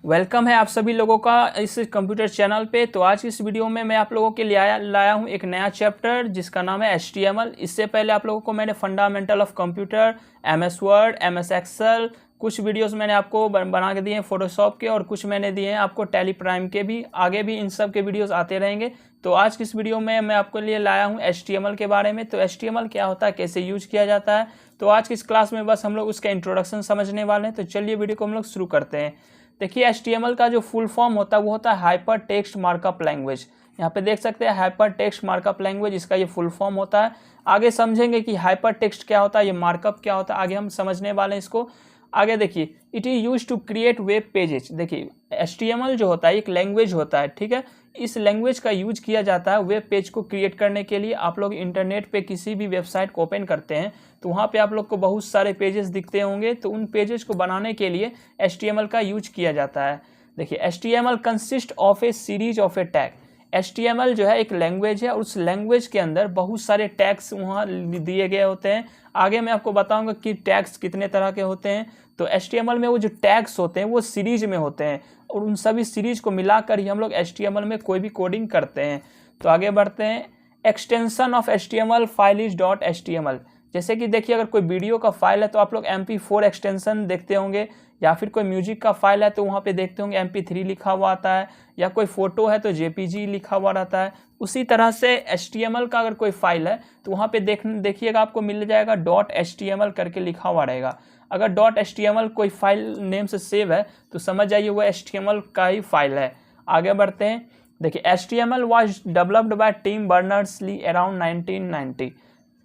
Welcome है आप सभी लोगों का इस कंप्यूटर चैनल पे। तो आज की इस वीडियो में मैं आप लोगों के लिए लाया हूँ एक नया चैप्टर जिसका नाम है HTML। इससे पहले आप लोगों को मैंने fundamental of computer, MS word, MS excel, कुछ वीडियोस मैंने आपको बना के दिए हैं फोटोशॉप के, और कुछ मैंने दिए हैं आपको टैली प्राइम के भी। आगे भी इन सब के वीडियोस आते रहेंगे। तो आज की इस वीडियो में मैं आपके लिए लाया हूँ HTML के बारे में। तो HTML क्या होता है, कैसे यूज किया जाता है, तो आज की इस क्लास में बस हम लोग उसका इंट्रोडक्शन समझने वाले हैं। तो चलिए वीडियो को हम लोग शुरू करते हैं। देखिए HTML का जो फुल फॉर्म होता है वो होता है हाइपर टेक्स्ट मार्कअप लैंग्वेज। यहाँ पे देख सकते हैं हाइपर टेक्स्ट मार्कअप लैंग्वेज, इसका ये फुल फॉर्म होता है। आगे समझेंगे कि हाइपर टेक्स्ट क्या होता है, ये मार्कअप क्या होता है, आगे हम समझने वाले हैं इसको। आगे देखिए, it is use to create web pages. देखिए HTML जो होता है एक लैंग्वेज होता है, ठीक है। इस लैंग्वेज का यूज किया जाता है वेब पेज को क्रिएट करने के लिए। आप लोग इंटरनेट पे किसी भी वेबसाइट को ओपन करते हैं तो वहाँ पे आप लोग को बहुत सारे पेजेस दिखते होंगे। तो उन पेजेस को बनाने के लिए HTML का यूज किया जाता है। देखिए HTML consist of A series of A tag. HTML जो है एक लैंग्वेज है और उस लैंग्वेज के अंदर बहुत सारे टैग्स वहाँ दिए गए होते हैं। आगे मैं आपको बताऊंगा कि टैग्स कितने तरह के होते हैं। तो HTML में वो जो टैग्स होते हैं वो सीरीज में होते हैं और उन सभी सीरीज को मिलाकर ही हम लोग HTML में कोई भी कोडिंग करते हैं। तो आगे बढ़ते हैं। Extension of HTML file is .html। जैसे कि देखिए अगर कोई वीडियो का फाइल है तो आप लोग MP4 एक्सटेंशन देखते होंगे, या फिर कोई म्यूजिक का फाइल है तो वहाँ पे देखते होंगे MP3 लिखा हुआ आता है, या कोई फोटो है तो JPG लिखा हुआ रहता है। उसी तरह से HTML का अगर कोई फाइल है तो वहाँ पे देखिएगा आपको मिल जाएगा .html करके लिखा हुआ रहेगा। अगर .html कोई फाइल नेम से सेव है तो समझ जाइए वो HTML का ही फाइल है। आगे बढ़ते हैं। देखिए HTML was developed by Tim Berners Lee around 1990।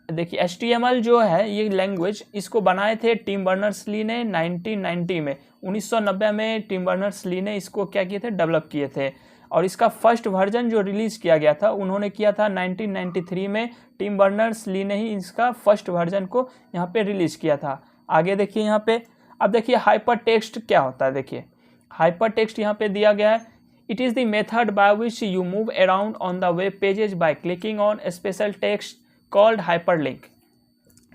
देखिए HTML जो है ये लैंग्वेज इसको बनाए थे टिम बर्नर्स-ली ने 1990 में। 1990 में टिम बर्नर्स-ली ने इसको क्या किए थे, डेवलप किए थे। और इसका फर्स्ट वर्जन जो रिलीज किया गया था उन्होंने किया था 1993 में। टिम बर्नर्स-ली ने ही इसका फर्स्ट वर्जन को यहाँ पे रिलीज किया था। आगे देखिए यहाँ पे, अब देखिए हाइपर टेक्स्ट क्या होता है। देखिए हाइपर टेक्स्ट यहाँ पे दिया गया है। It is the method by which you move around on the web pages by clicking on special text called hyperlink.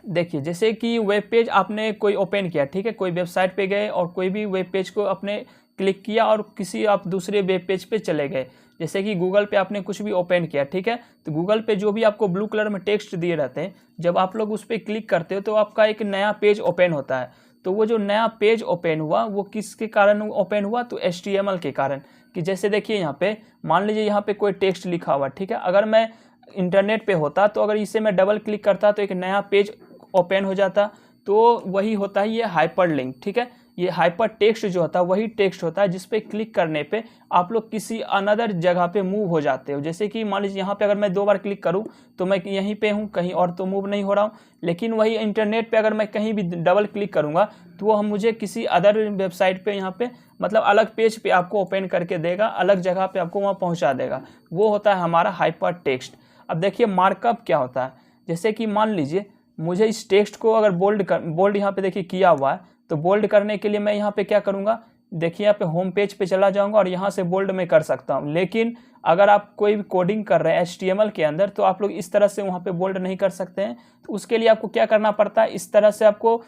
देखिए जैसे कि वेब पेज आपने कोई ओपन किया, ठीक है, कोई वेबसाइट पे गए और कोई भी वेब पेज को आपने क्लिक किया और किसी आप दूसरे वेब पेज पे चले गए। जैसे कि गूगल पे आपने कुछ भी ओपन किया, ठीक है, तो गूगल पे जो भी आपको ब्लू कलर में टेक्स्ट दिए रहते हैं, जब आप लोग उस पर क्लिक करते हो तो आपका एक नया पेज ओपन होता है। तो वो जो नया पेज ओपन हुआ वो किसके कारण ओपन हुआ, तो HTML के कारण। कि जैसे देखिए यहाँ पे मान लीजिए यहाँ पे कोई टेक्स्ट लिखा हुआ, ठीक है, अगर मैं इंटरनेट पे होता तो अगर इसे मैं डबल क्लिक करता तो एक नया पेज ओपन हो जाता। तो वही होता है ये हाइपरलिंक, ठीक है। ये हाइपर टेक्स्ट जो होता है वही टेक्स्ट होता है जिस पे क्लिक करने पे आप लोग किसी अनदर जगह पे मूव हो जाते हो। जैसे कि मान लीजिए यहाँ पे अगर मैं 2 बार क्लिक करूँ तो मैं यहीं पे हूँ, कहीं और तो मूव नहीं हो रहा हूँ। लेकिन वही इंटरनेट पे अगर मैं कहीं भी डबल क्लिक करूँगा तो वो हम मुझे किसी अदर वेबसाइट पे यहाँ पे मतलब अलग पेज पे आपको ओपन करके देगा, अलग जगह पे आपको वहाँ पहुँचा देगा। वो होता है हमारा हाइपर टेक्स्ट। अब देखिए मार्कअप क्या होता है। जैसे कि मान लीजिए मुझे इस टेक्स्ट को अगर बोल्ड यहाँ पे देखिए किया हुआ है, तो बोल्ड करने के लिए मैं यहाँ पे क्या करूँगा, देखिए यहाँ पे होम पेज पे चला जाऊँगा और यहाँ से बोल्ड में कर सकता हूँ। लेकिन अगर आप कोई भी कोडिंग कर रहे हैं HTML के अंदर तो आप लोग इस तरह से वहाँ पे बोल्ड नहीं कर सकते हैं। तो उसके लिए आपको क्या करना पड़ता है, इस तरह से आपको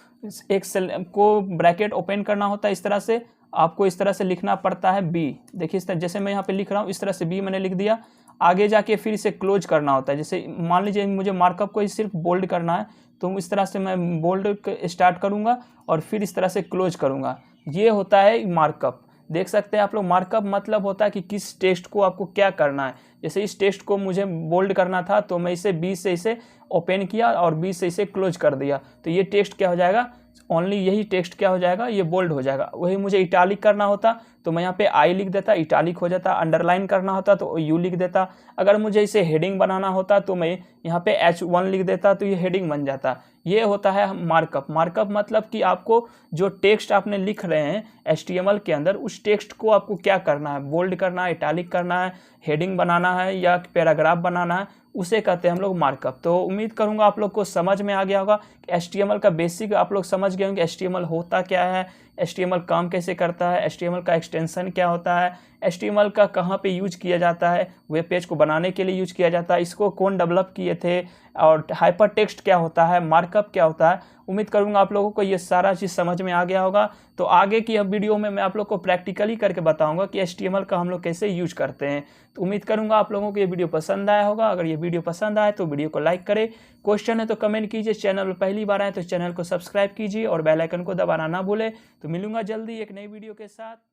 एक सेल को ब्रैकेट ओपन करना होता है। इस तरह से आपको इस तरह से लिखना पड़ता है B। देखिए इस तरह, जैसे मैं यहाँ पे लिख रहा हूँ इस तरह से B मैंने लिख दिया। आगे जाके फिर इसे क्लोज करना होता है। जैसे मान लीजिए मुझे मार्कअप को ही सिर्फ बोल्ड करना है तो इस तरह से मैं बोल्ड स्टार्ट करूँगा और फिर इस तरह से क्लोज करूँगा। ये होता है मार्कअप। देख सकते हैं आप लोग, मार्कअप मतलब होता है कि किस टेक्स्ट को आपको क्या करना है। जैसे इस टेक्स्ट को मुझे बोल्ड करना था तो मैं इसे B से इसे ओपन किया और B से इसे क्लोज कर दिया, तो ये टेक्स्ट क्या हो जाएगा, ओनली यही टेक्स्ट क्या हो जाएगा, ये बोल्ड हो जाएगा। वही मुझे इटालिक करना होता तो मैं यहाँ पे I लिख देता, इटालिक हो जाता। अंडरलाइन करना होता तो U लिख देता। अगर मुझे इसे हेडिंग बनाना होता तो मैं यहाँ पे H1 लिख देता तो ये हेडिंग बन जाता। ये होता है मार्कअप। मार्कअप मतलब कि आपको जो टेक्स्ट आपने लिख रहे हैं HTML के अंदर उस टेक्स्ट को आपको क्या करना है, बोल्ड करना है, इटालिक करना है, हेडिंग बनाना है या पैराग्राफ बनाना है, उसे कहते हैं हम लोग मार्कअप। तो उम्मीद करूंगा आप लोग को समझ में आ गया होगा कि HTML का बेसिक आप लोग समझ गए होंगे HTML होता क्या है, HTML काम कैसे करता है, HTML का एक्सटेंशन क्या होता है, HTML का कहाँ पे यूज किया जाता है, वेब पेज को बनाने के लिए यूज किया जाता है, इसको कौन डेवलप किए थे, और हाइपर टेक्स्ट क्या होता है, मार्कअप क्या होता है। उम्मीद करूंगा आप लोगों को ये सारा चीज़ समझ में आ गया होगा। तो आगे की अब वीडियो में मैं आप लोग को प्रैक्टिकली करके बताऊंगा कि HTML का हम लोग कैसे यूज करते हैं। तो उम्मीद करूंगा आप लोगों को ये वीडियो पसंद आया होगा। अगर ये वीडियो पसंद आए तो वीडियो को लाइक करें, क्वेश्चन है तो कमेंट कीजिए, चैनल पर पहली बार आए तो चैनल को सब्सक्राइब कीजिए और बेल आइकन को दबाना ना भूलें। तो मिलूंगा जल्दी एक नई वीडियो के साथ।